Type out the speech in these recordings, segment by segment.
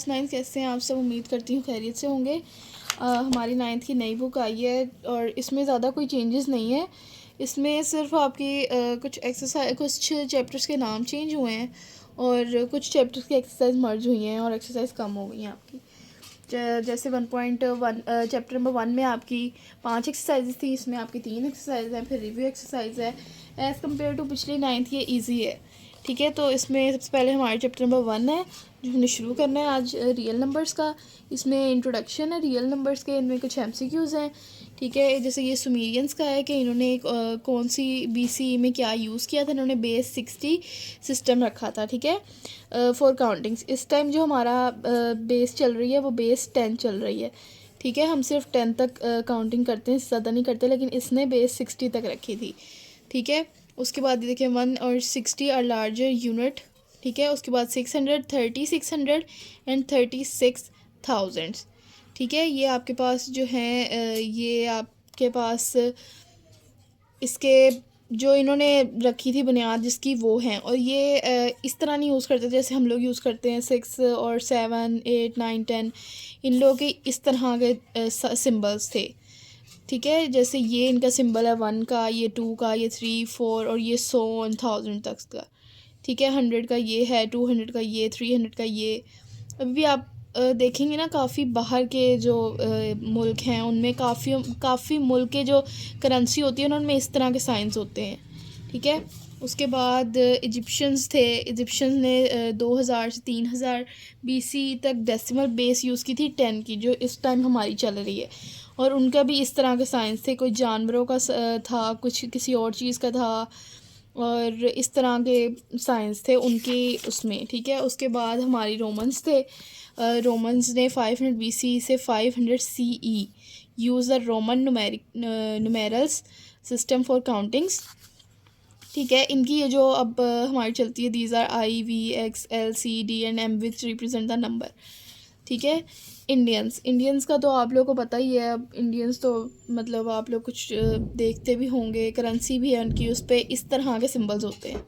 Class 9 कैसे हैं आप सब। उम्मीद करती हूँ खैरियत से होंगे। हमारी 9th की नई बुक आई है और इसमें ज़्यादा कोई चेंजेस नहीं है। इसमें सिर्फ आपकी कुछ चैप्टर्स के नाम चेंज हुए हैं और कुछ चैप्टर्स की एक्सरसाइज मर्ज हुई हैं और एक्सरसाइज कम हो गई हैं आपकी। जैसे 1.1 चैप्टर नंबर 1 में आपकी 5 एक्सरसाइजेस थी, इसमें आपकी 3 एक्सरसाइज हैं, फिर रिव्यू एक्सरसाइज है। एज़ कम्पेयर टू पिछली 9th ये ईजी है, ठीक है। तो इसमें सबसे पहले हमारे चैप्टर नंबर 1 है जो हमने शुरू करना है आज, रियल नंबर्स का। इसमें इंट्रोडक्शन है रियल नंबर्स के, इनमें कुछ एमसीक्यूज़ हैं, ठीक है। जैसे ये सुमेरियंस का है कि इन्होंने कौन सी BCE में क्या यूज़ किया था। इन्होंने बेस 60 सिस्टम रखा था, ठीक है, फॉर काउंटिंग्स। इस टाइम जो हमारा बेस चल रही है वो बेस 10 चल रही है, ठीक है। हम सिर्फ 10 तक काउंटिंग करते हैं, ज़्यादा नहीं करते, लेकिन इसने बेस 60 तक रखी थी, ठीक है। उसके बाद देखिए 1 और 60 आर लार्जर यूनिट, ठीक है। उसके बाद 600, 3600 एंड 36,000, ठीक है। ये आपके पास जो हैं ये आपके पास इसके जो इन्होंने रखी थी बुनियाद जिसकी वो हैं, और ये इस तरह नहीं यूज़ करते जैसे हम लोग यूज़ करते हैं 6 और 7, 8, 9, 10। इन लोगों के इस तरह के सिंबल्स थे, ठीक है। जैसे ये इनका सिंबल है 1 का, ये 2 का, ये 3, 4 और ये 100 और 1000 तक का, ठीक है। 100 का ये है, 200 का ये, 300 का ये। अभी भी आप देखेंगे ना, काफ़ी बाहर के जो मुल्क हैं उनमें काफ़ी मुल्क के जो करेंसी होती है उनमें इस तरह के साइंस होते हैं, ठीक है। उसके बाद इजिप्शियंस थे। इजिप्शियंस ने 2000 से 3000 BC तक डेसिमल बेस यूज़ की थी 10 की, जो इस टाइम हमारी चल रही है। और उनका भी इस तरह के साइंस थे, कोई जानवरों का था, कुछ किसी और चीज़ का था, और इस तरह के साइंस थे उनकी उसमें, ठीक है। उसके बाद हमारी रोमन्स थे। रोमन्स ने 500 BC से 500 CE use the Roman numerals system for countings, ठीक है। इनकी ये जो अब हमारी चलती है, these are I, V, X, L, C, D and M which represent the number, ठीक है। इंडियंस का तो आप लोगों को पता ही है। अब इंडियंस तो मतलब आप लोग कुछ देखते भी होंगे, करेंसी भी है उनकी, उस पर इस तरह के सिंबल्स होते हैं,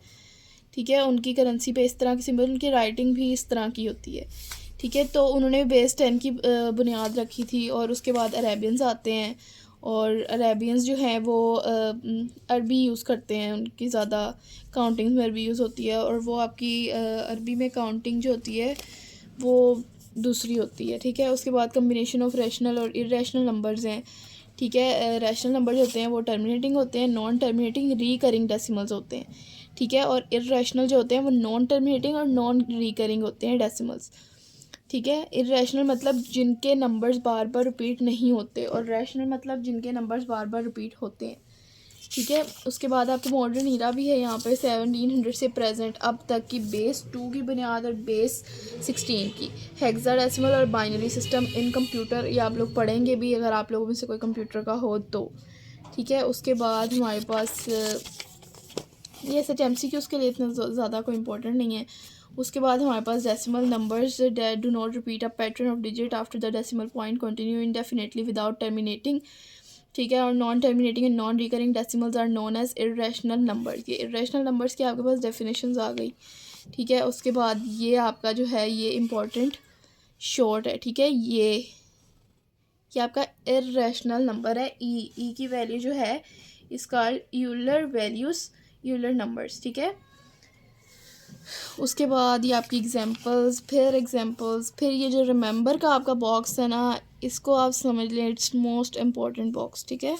ठीक है। उनकी करेंसी पे इस तरह के सिंबल, उनकी राइटिंग भी इस तरह की होती है, ठीक है। तो उन्होंने बेस 10 की बुनियाद रखी थी। और उसके बाद अरेबियंस आते हैं, और अरेबियंस जो हैं वो अरबी यूज़ करते हैं, उनकी ज़्यादा काउंटिंग में अरबी यूज़ होती है, और वो आपकी अरबी में काउंटिंग जो होती है वो दूसरी होती है, ठीक है। उसके बाद कम्बिनेशन ऑफ रैशनल और इरेशनल नंबर्स हैं, ठीक है। रैशनल नंबर जो होते हैं वो टर्मिनेटिंग होते हैं, नॉन टर्मिनेटिंग रिकरिंग डेसिमल्स होते हैं, ठीक है। और इरेशनल जो होते हैं वो नॉन टर्मिनेटिंग और नॉन रिकरिंग होते हैं डेसिमल्स, ठीक है। इरेशनल मतलब जिनके नंबर्स बार बार रिपीट नहीं होते, और रैशनल मतलब जिनके नंबर्स बार बार रिपीट होते हैं, ठीक है। उसके बाद आपके मॉडर्न ईरा भी है यहाँ पे 1700 से प्रेजेंट अब तक की बेस 2 की बुनियाद और बेस 16 की हेक्साडेसिमल और बाइनरी सिस्टम इन कंप्यूटर, ये आप लोग पढ़ेंगे भी अगर आप लोगों में से कोई कंप्यूटर का हो तो, ठीक है। उसके बाद हमारे पास ये सच MCQ के लिए इतना ज़्यादा कोई इंपॉर्टेंट नहीं है। उसके बाद हमारे पास decimal numbers that do not repeat a pattern of digit after the decimal point continue indefinitely without terminating, ठीक है। और non terminating and non recurring decimals are known as irrational numbers. ये इरेशनल नंबर्स की आपके पास definitions आ गई, ठीक है। उसके बाद ये आपका जो है ये इम्पोर्टेंट शॉर्ट है, ठीक है। ये आपका इरेशनल नंबर है। ई की वैल्यू जो है इसका यूलर वैल्यूज़, यूलर नंबर्स, ठीक है। उसके बाद ये आपकी एग्जांपल्स, फिर ये जो रिमेंबर का आपका बॉक्स है ना, इसको आप समझ लें इट्स मोस्ट इम्पॉर्टेंट बॉक्स, ठीक है।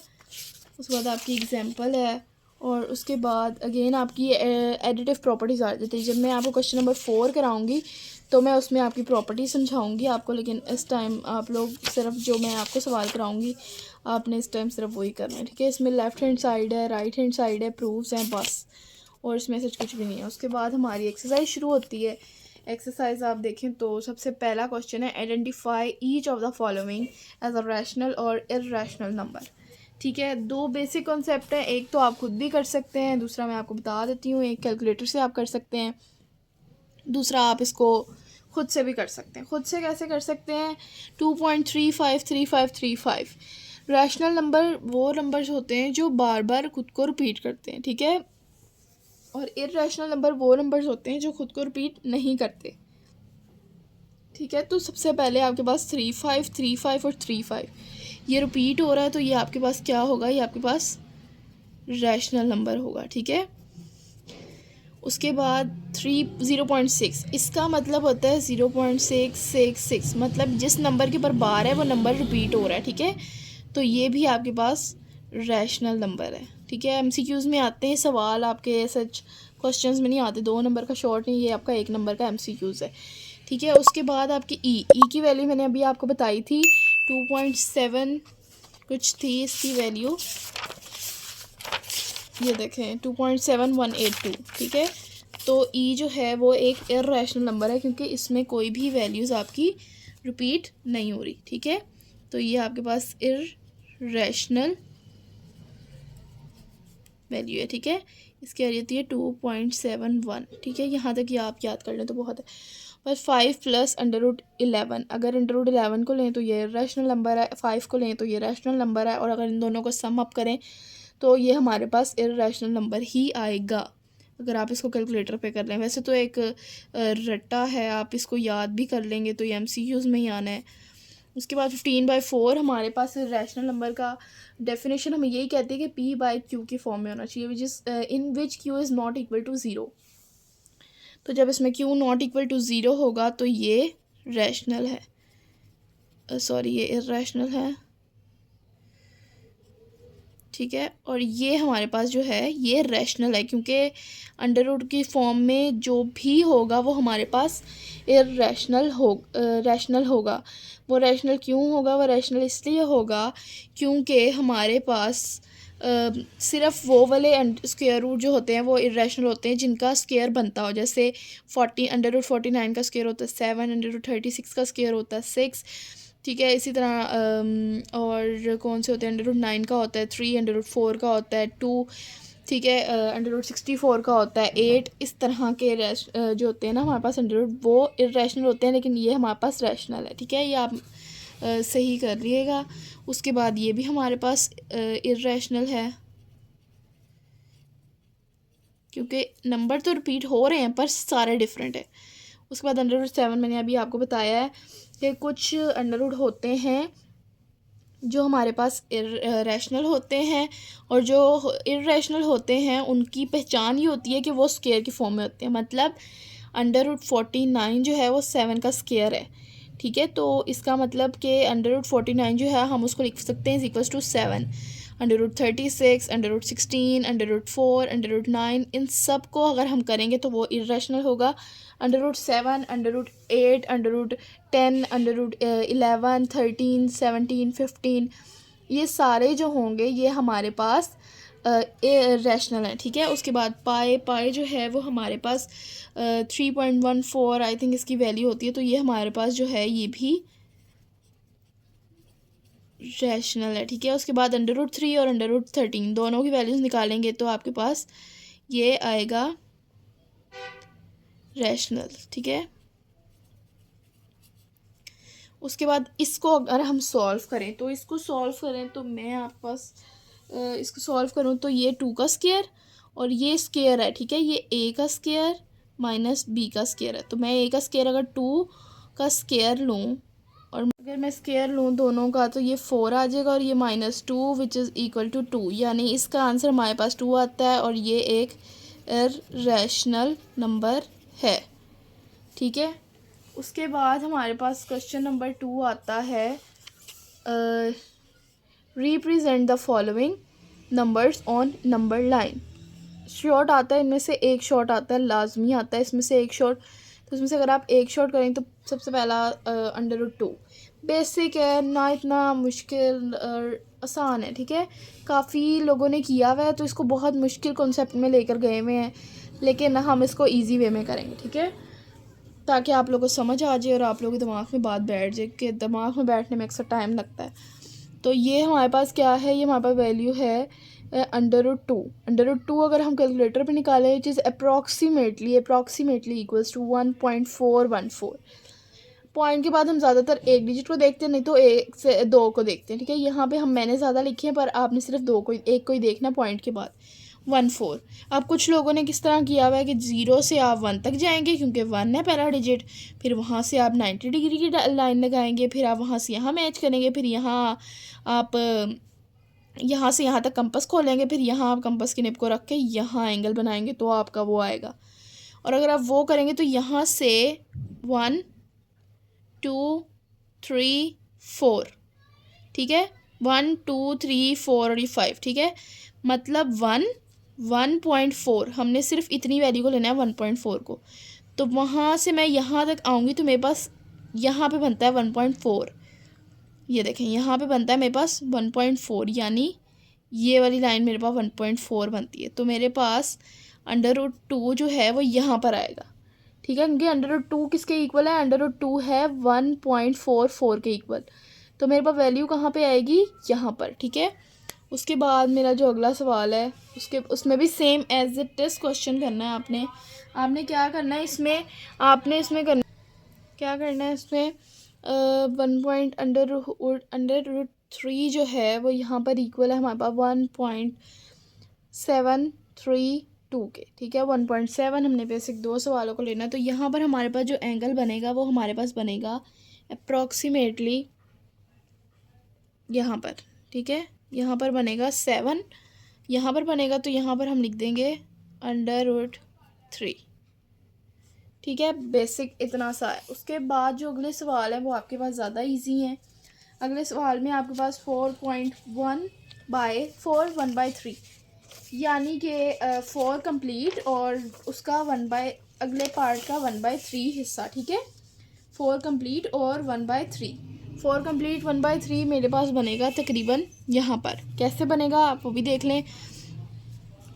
उसके बाद आपकी एग्जांपल है, और उसके बाद अगेन आपकी एडिटिव प्रॉपर्टीज़ आ जाती है। जब मैं आपको क्वेश्चन नंबर 4 कराऊंगी तो मैं उसमें आपकी प्रॉपर्टी समझाऊंगी आपको, लेकिन इस टाइम आप लोग सिर्फ जो मैं आपको सवाल कराऊंगी आपने इस टाइम सिर्फ वही करना है, ठीक है। इसमें लेफ़्ट हैंड साइड है, राइट हैंड साइड है, प्रूफ्स हैं बस, और इसमें से कुछ भी नहीं है। उसके बाद हमारी एक्सरसाइज शुरू होती है। एक्सरसाइज आप देखें तो सबसे पहला क्वेश्चन है identify each of the following as a rational और इररेशनल नंबर, ठीक है। 2 बेसिक कॉन्सेप्ट हैं, एक तो आप खुद भी कर सकते हैं, दूसरा मैं आपको बता देती हूँ, एक कैलकुलेटर से आप कर सकते हैं, दूसरा आप इसको खुद से भी कर सकते हैं। खुद से कैसे कर सकते हैं? 2.353535। रैशनल नंबर वो नंबर्स होते हैं जो बार बार खुद को रिपीट करते हैं, ठीक है। और इररेशनल नंबर वो नंबर्स होते हैं जो खुद को रिपीट नहीं करते, ठीक है। तो सबसे पहले आपके पास 35, 35 और 35 ये रिपीट हो रहा है, तो ये आपके पास क्या होगा, ये आपके पास रैशनल नंबर होगा। ठीक है। उसके बाद 0.6 इसका मतलब होता है 0.666, मतलब जिस नंबर के ऊपर बार है वो नंबर रिपीट हो रहा है। ठीक है। तो ये भी आपके पास रैशनल नंबर है। ठीक है। एमसीक्यूज़ में आते हैं सवाल, आपके सच क्वेश्चंस में नहीं आते। 2 नंबर का शॉर्ट नहीं, ये आपका 1 नंबर का एमसीक्यूज़ है। ठीक है। उसके बाद आपकी ई की वैल्यू मैंने अभी आपको बताई थी 2.7 कुछ थी इसकी वैल्यू, ये देखें 2.7182। ठीक है। तो ई जो है वो एक इर्रेशनल नंबर है, क्योंकि इसमें कोई भी वैल्यूज़ आपकी रिपीट नहीं हो रही। ठीक है। तो ये आपके पास इर्रेशनल वैल्यू है। ठीक है। इसकी आ जाती है 2.71। ठीक है। यहाँ तक ये आप याद कर लें तो बहुत है। बस 5 प्लस √11, अगर √11 को लें तो ये रैशनल नंबर है, 5 को लें तो ये रैशनल नंबर है, और अगर इन दोनों को सम अप करें तो ये हमारे पास इर्रेशनल नंबर ही आएगा, अगर आप इसको कैलकुलेटर पे कर लें। वैसे तो एक रट्टा है, आप इसको याद भी कर लेंगे तो ये एमसीक्यूज़ में ही आना है। उसके बाद 15/4 हमारे पास रैशनल नंबर का डेफिनेशन हमें यही कहती है कि p/q की फॉर्म में होना चाहिए, which is in which q is not equal to 0। तो जब इसमें q नॉट इक्वल टू 0 होगा तो ये रैशनल है, सॉरी ये इर्रेशनल है। ठीक है। और ये हमारे पास जो है ये रैशनल है, क्योंकि अंडर रूट की फॉर्म में जो भी होगा वो हमारे पास रैशनल होगा। वो रैशनल क्यों होगा, वो रैशनल इसलिए होगा क्योंकि हमारे पास सिर्फ वो वाले स्क्वायर रूट जो होते हैं वो इरेशनल होते हैं जिनका स्क्वायर बनता हो। जैसे 40 √49 का स्क्वायर होता है 7, √36 का स्क्वायर होता है 6। ठीक है। इसी तरह और कौन से होते हैं, √9 का होता है 3, √4 का होता है 2। ठीक है। √64 का होता है 8। इस तरह के जो होते हैं ना हमारे पास अंडर वो इरेशनल होते हैं, लेकिन ये हमारे पास रैशनल है। ठीक है। ये आप सही कर लिएगा। उसके बाद ये भी हमारे पास इरेशनल है, क्योंकि नंबर तो रिपीट हो रहे हैं पर सारे डिफरेंट है। उसके बाद √7 मैंने अभी आपको बताया है कि कुछ अंडर रूट होते हैं जो हमारे पास रैशनल होते हैं, और जो इर्रेशनल होते हैं उनकी पहचान ये होती है कि वो स्क्वायर की फॉर्म में होते हैं। मतलब √49 जो है वो 7 का स्क्वायर है। ठीक है। तो इसका मतलब कि √49 जो है हम उसको लिख सकते हैं इक्वल्स टू 7। √36, √16, √4, √9 इन सब को अगर हम करेंगे तो वो इर्रेशनल होगा। √7, √8, √10, √11, 13, 17, 15 ये सारे जो होंगे ये हमारे पास रैशनल है। ठीक है। उसके बाद पाए जो है वो हमारे पास 3.14 आई थिंक इसकी वैल्यू होती है, तो ये हमारे पास जो है ये भी रैशनल है। ठीक है। उसके बाद √3 और √13 दोनों की वैल्यूज़ निकालेंगे तो आपके पास ये आएगा रैशनल। ठीक है। उसके बाद इसको अगर हम सॉल्व करें तो मैं आपके पास इसको सॉल्व करूँ तो ये 2 का स्क्वायर और ये स्क्वायर है। ठीक है। ये a का स्क्वायर माइनस b का स्क्वायर है। तो मैं a का स्क्वायर अगर 2 का स्क्वायर लूँ और अगर मैं स्क्वायर लूँ दोनों का तो ये 4 आ जाएगा, और ये -2 विच इज़ इक्वल टू 2, यानी इसका आंसर हमारे पास 2 आता है, और ये एक इर्रेशनल नंबर है। ठीक है। उसके बाद हमारे पास क्वेश्चन नंबर 2 आता है, represent the following numbers on number line. Short आता है, इनमें से एक शॉर्ट आता है, लाजमी आता है इसमें से एक शॉर्ट। तो इसमें से अगर आप एक शॉर्ट करें तो सबसे पहला √2 बेसिक है, ना इतना मुश्किल और आसान है। ठीक है। काफ़ी लोगों ने किया हुआ है तो इसको बहुत मुश्किल कॉन्सेप्ट में लेकर गए हुए हैं, लेकिन हम इसको इजी वे में करेंगे। ठीक है। ताकि आप लोगों को समझ आ जाए और आप लोगों के दिमाग में बात बैठ जाए, कि दिमाग में बैठने में अक्सर टाइम लगता है। तो ये हमारे पास क्या है, ये हमारे पास वैल्यू है √2 अगर हम कैलकुलेटर पे निकालें which is approximately equals to 1.414। Point के बाद हम ज़्यादातर एक डिजिट को देखते हैं, नहीं तो 1 से 2 को देखते हैं। ठीक है। यहाँ पे मैंने ज़्यादा लिखे हैं पर आपने सिर्फ 2 को, 1 को ही देखना पॉइंट के बाद। 14। अब कुछ लोगों ने किस तरह किया हुआ है कि 0 से आप 1 तक जाएंगे क्योंकि 1 है पहला डिजिट, फिर वहाँ से आप 90 डिग्री की लाइन लगाएंगे, फिर आप वहाँ से यहाँ मैच करेंगे, फिर यहाँ आप यहाँ से यहाँ तक कंपास खोलेंगे, फिर यहाँ आप कंपास की निब को रख के यहाँ एंगल बनाएंगे तो आपका वो आएगा। और अगर आप वो करेंगे तो यहाँ से 1 2 3 4, ठीक है, 1 2 3 4 और ये 5, ठीक है, मतलब 1.4 हमने सिर्फ इतनी वैल्यू को लेना है 1.4 को। तो वहाँ से मैं यहाँ तक आऊँगी तो मेरे पास यहाँ पे बनता है 1.4, ये देखें यहाँ पे बनता है मेरे पास 1.4, यानी ये वाली लाइन मेरे पास 1.4 बनती है। तो मेरे पास √2 जो है वो यहाँ पर आएगा, ठीक है, क्योंकि √2 किसके इक्वल है, √2 है 1.44 के इक्वल। तो मेरे पास वैल्यू कहाँ पे आएगी, यहाँ पर, ठीक है। उसके बाद मेरा जो अगला सवाल है उसमें भी same as it is question करना है आपने क्या करना है इसमें, आपने इसमें क्या करना है इसमें 1 जो है वो यहाँ पर इक्वल है हमारे पास 1.732 के, ठीक है, 1.7 हमने बेसिक 2 सवालों को लेना है। तो यहाँ पर हमारे पास जो एंगल बनेगा वो हमारे पास बनेगा अप्रॉक्सीमेटली यहाँ पर, ठीक है, यहाँ पर बनेगा 7, यहाँ पर बनेगा तो यहाँ पर हम लिख देंगे √3, ठीक है, बेसिक इतना सा है। उसके बाद जो अगले सवाल है वो आपके पास ज़्यादा इजी हैं। अगले सवाल में आपके पास 4.1/4 1/3, यानी कि 4 कंप्लीट और उसका अगले पार्ट का 1/3 हिस्सा, ठीक है, 4 कंप्लीट और 1/3, 4 कंप्लीट 1/3 मेरे पास बनेगा तकरीबन यहाँ पर। कैसे बनेगा आप वो भी देख लें,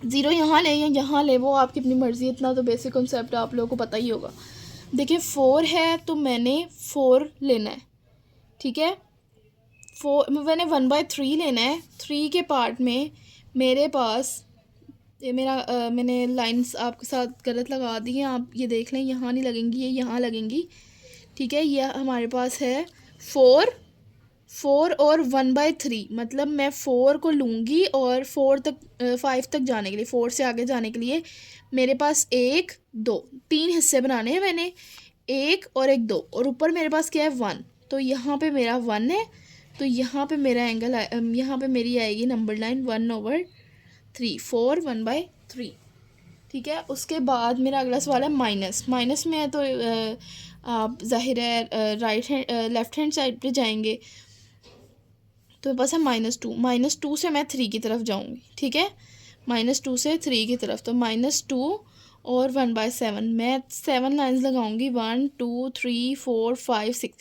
0 यहाँ लें या यहाँ ले, वो आपकी अपनी मर्ज़ी, इतना तो बेसिक कॉन्सेप्ट आप लोगों को पता ही होगा। देखिए 4 है तो मैंने 4 लेना है, ठीक है, 4 मैंने 1/3 लेना है। 3 के पार्ट में मेरे पास ये मैंने लाइंस आपके साथ गलत लगा दी हैं, आप ये देख लें, यहाँ नहीं लगेंगी, ये यहाँ लगेंगी, ठीक है। ये हमारे पास है 4 और 1/3, मतलब मैं 4 को लूँगी और 5 तक जाने के लिए, 4 से आगे जाने के लिए मेरे पास 1 2 3 हिस्से बनाने हैं मैंने, 1 और 1 2, और ऊपर मेरे पास क्या है 1, तो यहाँ पे मेरा 1 है, तो यहाँ पे मेरा एंगल यहाँ पे मेरी आएगी नंबर लाइन 1/3, 4 1/3, ठीक है। उसके बाद मेरा अगला सवाल है माइनस में है, तो आप ज़ाहिर है लेफ़्ट हैंड साइड पे जाएंगे, तो मेरे पास है -2 से मैं 3 की तरफ जाऊंगी, ठीक है, -2 से 3 की तरफ, तो -2 और 1/7, मैं 7 लाइंस लगाऊंगी, 1 2 3 4 5 6,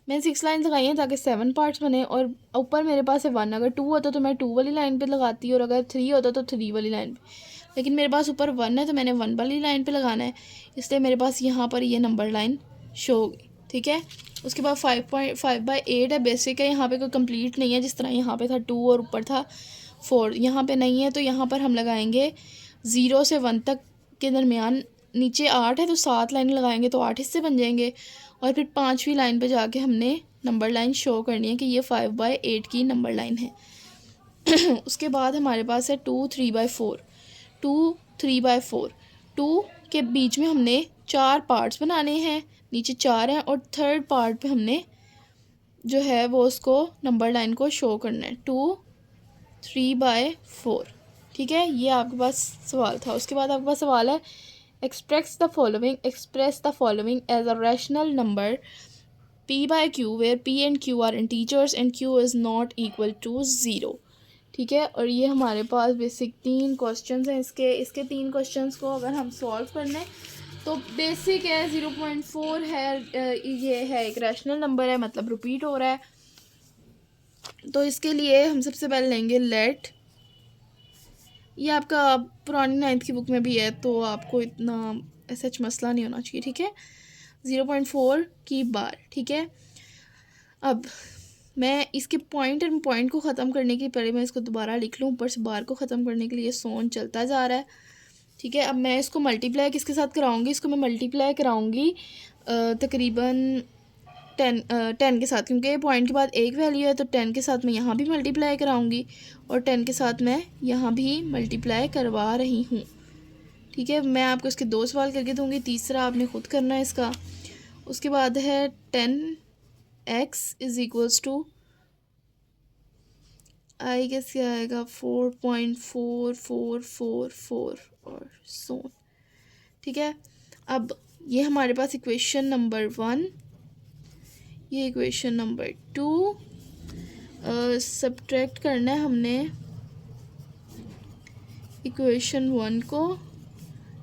मैंने 6 लाइंस लगाई हैं ताकि 7 पार्ट्स बने, और ऊपर मेरे पास है 1, अगर 2 होता तो मैं 2 वाली लाइन पे लगाती, और अगर 3 होता तो 3 वाली लाइन पे, लेकिन मेरे पास ऊपर 1 है तो मैंने 1 वाली लाइन पे लगाना है, इसलिए मेरे पास यहाँ पर ये नंबर लाइन शो होगी, ठीक है। उसके बाद 5/8 है, बेसिक है, यहाँ पे कोई कंप्लीट नहीं है, जिस तरह यहाँ पे था 2 और ऊपर था 4, यहाँ पे नहीं है, तो यहाँ पर हम लगाएंगे 0 से 1 तक के दरमियान, नीचे 8 है तो 7 लाइन लगाएंगे तो 8 हिस्से बन जाएंगे, और फिर 5वीं लाइन पे जाके हमने नंबर लाइन शो करनी है कि ये 5/8 की नंबर लाइन है। उसके बाद हमारे पास है 2 3/4, 2 3/4, 2 के बीच में हमने 4 पार्ट्स बनाने हैं, नीचे 4 हैं, और थर्ड पार्ट पे हमने जो है वो उसको नंबर लाइन को शो करना है 2 3/4, ठीक है। ये आपके पास सवाल था। उसके बाद आपके पास सवाल है express the following as a rational number p/q where p and q are integers and q is not equal to 0, ठीक है। और ये हमारे पास बेसिक 3 क्वेश्चंस हैं, इसके 3 क्वेश्चंस को अगर हम सॉल्व करने तो बेसिक है 0.4 है, ये है एक रैशनल नंबर है, मतलब रिपीट हो रहा है, तो इसके लिए हम सबसे पहले लेंगे लेट, ये आपका पुरानी 9th की बुक में भी है तो आपको इतना ऐसा मसला नहीं होना चाहिए, ठीक है, 0.4 की बार, ठीक है। अब मैं इसके पॉइंट को ख़त्म करने के पहले मैं इसको दोबारा लिख लूँ, ऊपर से बार को ख़त्म करने के लिए सोन चलता जा रहा है, ठीक है। अब मैं इसको मल्टीप्लाई किसके साथ कराऊंगी, इसको मैं मल्टीप्लाई कराऊंगी तकरीबन 10 के साथ, क्योंकि पॉइंट के बाद एक वैल्यू है तो 10 के साथ मैं यहाँ भी मल्टीप्लाई कराऊंगी और 10 के साथ मैं यहाँ भी मल्टीप्लाई करवा रही हूँ। ठीक है, मैं आपको इसके 2 सवाल करके दूँगी, तीसरा आपने खुद करना है इसका। उसके बाद है 10x is equals to I guess क्या आएगा 4.4444 और सो। ठीक है, अब ये हमारे पास इक्वेशन नंबर 1, ये इक्वेशन नंबर 2, सब्ट्रैक्ट करना है हमने इक्वेशन 1 को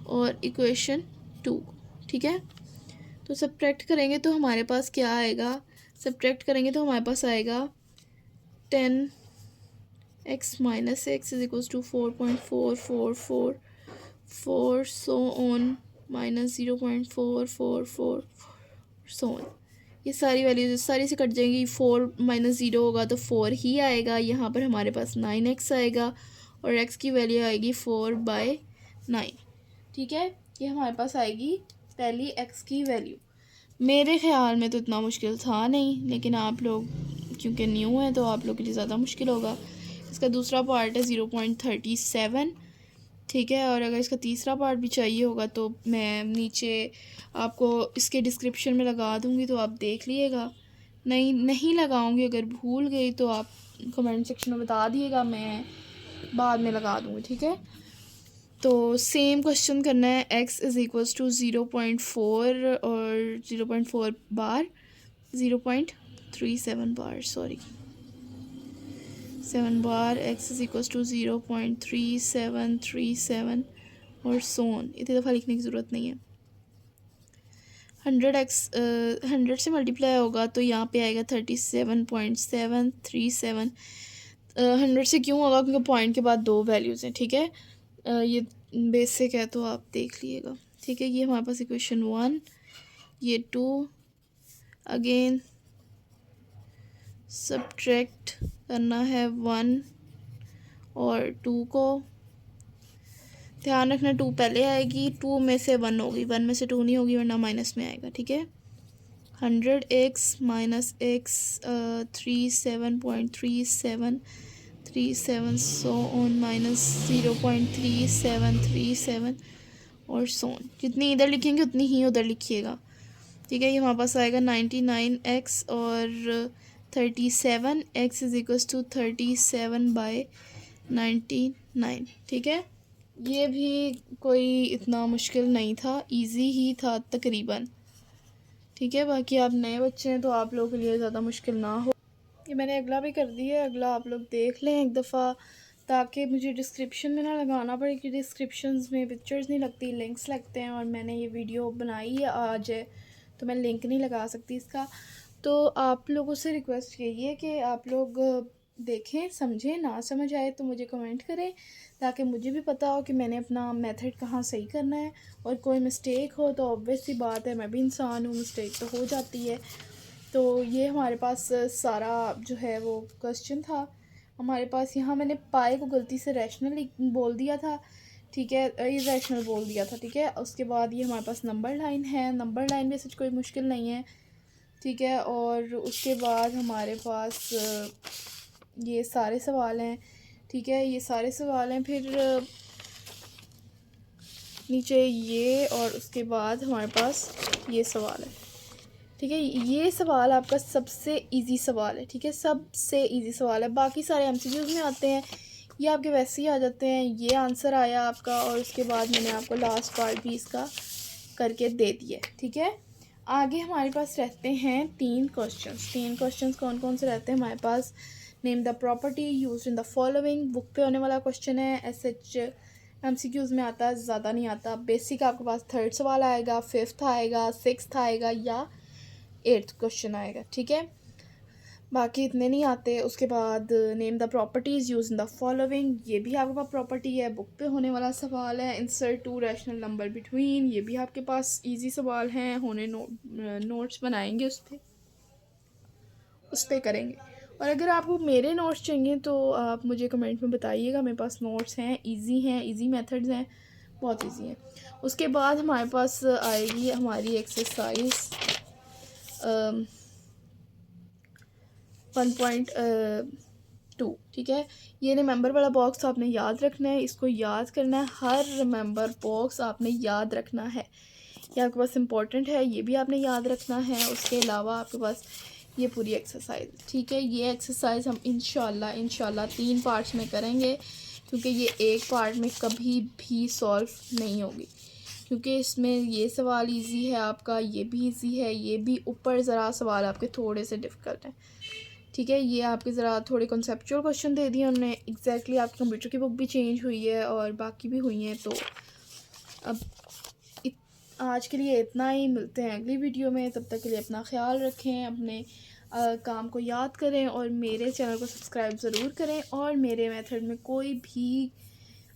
और इक्वेशन 2 को। ठीक है, तो सब्ट्रैक्ट करेंगे तो हमारे पास क्या आएगा, सब्ट्रैक्ट करेंगे तो हमारे पास आएगा 10x minus x is equals to 4.4444 so on minus 0.444 so on. ये सारी वैल्यूज सारी से कट जाएंगी, 4 माइनस 0 होगा तो 4 ही आएगा। यहाँ पर हमारे पास 9x आएगा और x की वैल्यू आएगी 4/9। ठीक है, ये हमारे पास आएगी पहली x की वैल्यू। मेरे ख़्याल में तो इतना मुश्किल था नहीं, लेकिन आप लोग क्योंकि न्यू हैं तो आप लोग के लिए ज़्यादा मुश्किल होगा। इसका दूसरा पार्ट है 0.37। ठीक है, और अगर इसका तीसरा पार्ट भी चाहिए होगा तो मैं नीचे आपको इसके डिस्क्रिप्शन में लगा दूँगी, तो आप देख लीजिएगा। नहीं लगाऊँगी, अगर भूल गई तो आप कमेंट सेक्शन में बता दिएगा, मैं बाद में लगा दूँगी। ठीक है, तो सेम क्वेश्चन करना है। x इज़ इक्वल्स टू 0.4 और 0.4 बार 0.37 बार 7 बार x इज़ इक्वल्स टू 0.3737 और सोन। इतनी दफ़ा लिखने की ज़रूरत नहीं है। 100 से मल्टीप्लाई होगा तो यहाँ पे आएगा 37.737। 100 से क्यों होगा, क्योंकि पॉइंट के बाद 2 वैल्यूज़ हैं। ठीक है, ये बेसिक है तो आप देख लीजिएगा। ठीक है, ये हमारे पास इक्वेशन 1, ये 2, अगेन सब्ट्रैक्ट करना है 1 और 2 को। ध्यान रखना 2 पहले आएगी, 2 में से 1 होगी, 1 में से 2 नहीं होगी वरना माइनस में आएगा। ठीक है, 100x minus x 37.3737 so on minus 0.3737 और सोन। जितनी इधर लिखेंगे उतनी ही उधर लिखिएगा। ठीक है, ये हमारे पास आएगा 99x और 37, x इज इक्वल्स टू 37/99। ठीक है, ये भी कोई इतना मुश्किल नहीं था, इजी ही था तकरीबन। ठीक है, बाकी आप नए बच्चे हैं तो आप लोगों के लिए ज़्यादा मुश्किल ना हो। ये मैंने अगला भी कर दिया है, अगला आप लोग देख लें एक दफ़ा, ताकि मुझे डिस्क्रिप्शन में ना लगाना पड़े, कि डिस्क्रिप्शंस में पिक्चर्स नहीं लगती, लिंक्स लगते हैं, और मैंने ये वीडियो बनाई है आज है तो मैं लिंक नहीं लगा सकती इसका। तो आप लोगों से रिक्वेस्ट यही है कि आप लोग देखें, समझें, ना समझ आए तो मुझे कमेंट करें, ताकि मुझे भी पता हो कि मैंने अपना मेथड कहाँ सही करना है। और कोई मिस्टेक हो तो ऑब्वियस सी बात है, मैं भी इंसान हूँ, मिस्टेक तो हो जाती है। तो ये हमारे पास सारा जो है वो क्वेश्चन था हमारे पास। यहाँ मैंने पाए को गलती से रैशनल बोल दिया था। ठीक है, इरेशनल बोल दिया था। ठीक है, उसके बाद ये हमारे पास नंबर लाइन है, नंबर लाइन भी सच कोई मुश्किल नहीं है। ठीक है, और उसके बाद हमारे पास ये सारे सवाल हैं। ठीक है, ये सारे सवाल हैं, फिर नीचे ये, और उसके बाद हमारे पास ये सवाल है। ठीक है, ये सवाल आपका सबसे इजी सवाल है। ठीक है, सबसे इजी सवाल है, बाकी सारे एमसीक्यूज में आते हैं, ये आपके वैसे ही आ जाते हैं। ये आंसर आया आपका, और उसके बाद मैंने आपको लास्ट पार्ट भी इसका करके दे दिया। ठीक है, आगे हमारे पास रहते हैं 3 क्वेश्चंस। 3 क्वेश्चंस कौन कौन से रहते हैं हमारे पास? Name the property used in the following, book पे होने वाला क्वेश्चन है। एसएच एमसीक्यूज में आता है, ज़्यादा नहीं आता। बेसिक आपके पास 3rd सवाल आएगा, 5th आएगा, 6th आएगा या 8th क्वेश्चन आएगा। ठीक है, बाकी इतने नहीं आते। उसके बाद name the properties use in the following, ये भी आपके पास प्रॉपर्टी है, बुक पे होने वाला सवाल है। इंसर्ट 2 रैशनल नंबर बिटवीन, ये भी आपके पास इजी सवाल हैं, होने नोट्स बनाएंगे उस पर करेंगे। और अगर आपको मेरे नोट्स चाहिए तो आप मुझे कमेंट में बताइएगा, मेरे पास नोट्स हैं, इजी मेथड्स हैं, बहुत इजी हैं। उसके बाद हमारे पास आएगी हमारी एक्सरसाइज 1.2, ठीक है। ये रिमेंबर वाला बॉक्स आपने याद रखना है, इसको याद करना है, हर रिमेंबर बॉक्स आपने याद रखना है, ये आपके पास इम्पोर्टेंट है, ये भी आपने याद रखना है। उसके अलावा आपके पास ये पूरी एक्सरसाइज, ठीक है। ये एक्सरसाइज हम इंशाल्लाह 3 पार्ट्स में करेंगे, क्योंकि ये एक पार्ट में कभी भी सॉल्व नहीं होगी, क्योंकि इसमें ये सवाल इजी है आपका, ये भी इजी है, ये भी ऊपर ज़रा सवाल आपके थोड़े से डिफ़िकल्ट हैं, ठीक है। ये आपके ज़रा थोड़े कॉन्सेप्चुअल क्वेश्चन दे दिए हमने। एग्जैक्टली आपकी कंप्यूटर की बुक भी चेंज हुई है और बाकी भी हुई हैं। तो अब आज के लिए इतना ही, मिलते हैं अगली वीडियो में। तब तक के लिए अपना ख्याल रखें, अपने काम को याद करें और मेरे चैनल को सब्सक्राइब ज़रूर करें। और मेरे मेथड में कोई भी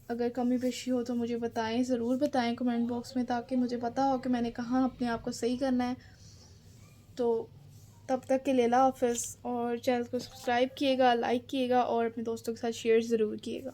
अगर कमी पेशी हो तो मुझे बताएं, ज़रूर बताएं कमेंट बॉक्स में, ताकि मुझे पता हो कि मैंने कहाँ अपने आप को सही करना है। तो तब तक के लिए अल्लाह हाफ़िज़, और चैनल को सब्सक्राइब किएगा, लाइक किएगा और अपने दोस्तों के साथ शेयर ज़रूर किएगा।